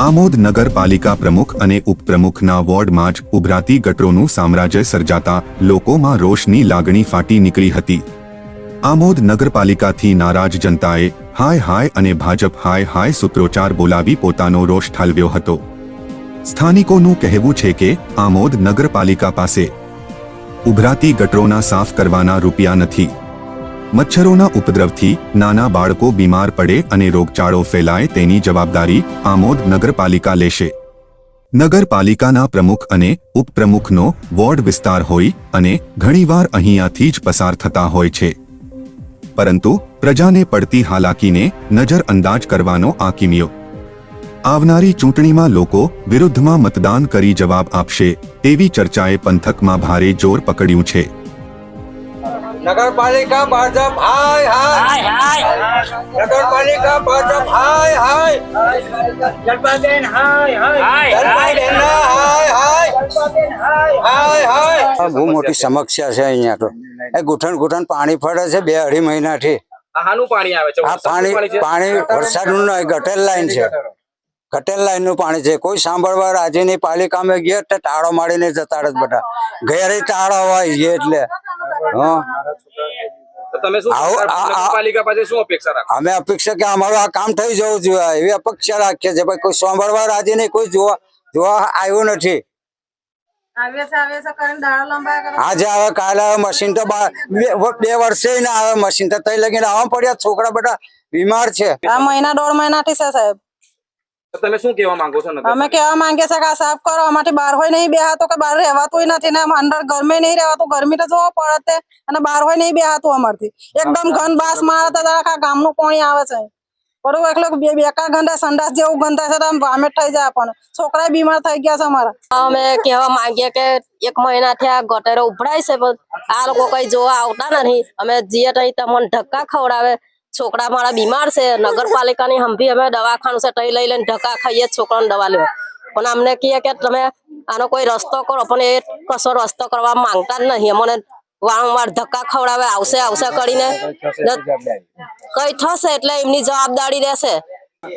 આમોદ નગરપાલિકા પ્રમુખ અને ઉપપ્રમુખના વોર્ડમાં જ ઉભરાતી ગટરોનું સામ્રાજ્ય સર્જાતા લોકોમાં રોષની લાગણી ફાટી નીકળી હતી। આમોદ નગરપાલિકાથી નારાજ જનતાએ હાય હાય અને ભાજપ હાય હાય સૂત્રોચ્ચાર બોલાવી પોતાનો રોષ ઠાલવ્યો હતો। સ્થાનિકોનું કહેવું છે કે આમોદ નગરપાલિકા પાસે ઉભરાતી ગટરોના સાફ કરવાના રૂપિયા નથી। મચ્છરોના ઉપદ્રવથી નાના બાળકો બીમાર પડે અને રોગચાળો ફેલાય તેની જવાબદારી આમોદ નગરપાલિકા લેશે। નગરપાલિકાના પ્રમુખ અને ઉપપ્રમુખનો વોર્ડ વિસ્તાર હોય અને ઘણીવાર અહીંયાથી જ પસાર થતા હોય છે, પરંતુ પ્રજાને પડતી હાલાકીને નજરઅંદાજ કરવાનો આ કિમિયો। આવનારી ચૂંટણીમાં લોકો વિરુદ્ધમાં મતદાન કરી જવાબ આપશે તેવી ચર્ચાએ પંથકમાં ભારે જોર પકડ્યું છે। नगरपालिका भाजप हाय हाय नगरपालिका भाजप हाय हाय जलपाबेन हाय हाय जलपाबेन हाय हाय हाय हाय બહુ મોટી સમસ્યા છે અહીંયા તો એ ગુઠણ પાણી પડે છે 2-2.5 મહિનાથી। આનું પાણી આવે છે? આ પાણી વરસાદનું નહીં, ગટર લાઈન છે, ગટર લાઈન નું પાણી છે। કોઈ સાંભળવા રાજી નહીં। પાલિકામાં ગયા તો તાળો મારીને જતા રહે બધા, ઘરે તાળો હોય છે એટલે તમે શું નગરપાલિકા પાસે શું અપેક્ષા રાખો? અમે અપેક્ષા કે અમારું આ કામ થઈ જવું જોઈએ એવી અપેક્ષા રાખીએ છીએ। ભાઈ કોઈ સાંભળવા રાજી નહીં, કોઈ જોવા આવ્યું નથી। આજે આવે કાલે આવે મશીન તો 2 વર્ષે ના આવે મશીન તો તઈ લગીને આવવા પડ્યા। છોકરા બધા બીમાર છે। આ મહિના 1.5 મહિનાથી છે સાહેબ। તમે શું કહેવા માંગો છો? અમે કહેવા માંગીએ છીએ કે આ સાફ કરો, અમારથી બહાર હોય નહીં બેહાતું, કે બહાર રહેવાતું નથી ને અંદર ગરમી નહીં રહેવાતું, ગરમી તો જોવો પડે અને બહાર હોય નહીં બેહાતું અમારથી। એકદમ ઘન બાસ મારે તો આખા ગામનું પાણી આવે છે, બરોબર? એટલે બેકાર ગંદા સંડાસ જેવું ગંદા છે તો આમ વોમિટ થઈ જાય આપણને। છોકરા બીમાર થઈ ગયા છે અમારા। અમે કહેવા માંગીએ કે 1 મહિનાથી આ ગટરો ઉભરાય છે પણ આ લોકો કઈ જોવા આવતા નથી। અમે જઈએ તો તમને ધક્કા ખવડાવે। છોકરા મારા બીમાર છે, નગરપાલિકાની હંભી અમે દવાખાનું છે તઈ લઈ લઈને ધક્કા ખાઈએ છોકરાને દવા લેવા, પણ અમને કહે કે તમે આનો કોઈ રસ્તો કરો, પણ એ કશો રસ્તો કરવા માંગતા જ નહીં। અમને વારંવાર ધક્કા ખવડાવે, આવશે કરીને કઈ થશે એટલે એમની જવાબદારી રહેશે।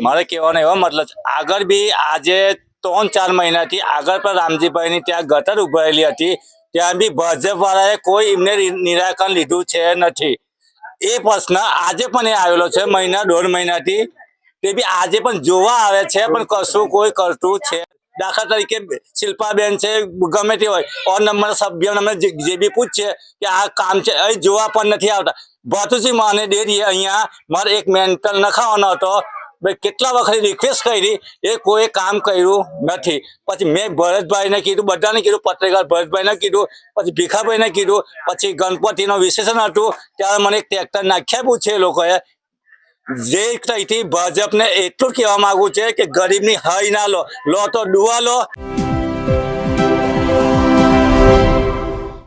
મારે કહેવાનો એવો મતલબ આગળ બી આજે 3-4 મહિનાથી આગળ પર રામજીભાઈની ત્યાં ગટર ઉભરાયેલી હતી, ત્યાં બી ભાજપ વાળાએ કોઈ એમને નિરાકરણ લીધું છે નથી। એ પ્રશ્ન આજે પણ એ આવેલો છે 1.5 મહિનાથી, તે બી આજે પણ જોવા આવે છે પણ કશું કોઈ કરતું છે। દાખલા તરીકે શિલ્પાબેન છે, ગમે તે હોય ઓન નંબર સભ્યોને અમે જે બી પૂછીએ કે આ કામ છે અહીં જોવા પણ નથી આવતા। ભાતુજી માને ડેરીએ અહીંયા મારે એક મેન્ટલ નખાવાનો હતો, કેટલા વખત રિક્વેસ્ટ કરી, એ કોઈ કામ કર્યું નથી। પછી મેં ભરતભાઈને કીધું, બધાને કીધું, પત્રકાર ભરતભાઈને કીધું, પછી ભીખાભાઈને કીધું, પછી ગણપતિનો વિશેષણ હતું ત્યારે મને એક ટ્રેક્ટર નાખ્યા પૂછે એ લોકોએ। જે ત્યાંથી ભાજપને એટલું કહેવા માંગુ છે કે ગરીબની હાઈ ના લો તો ડુવા લો।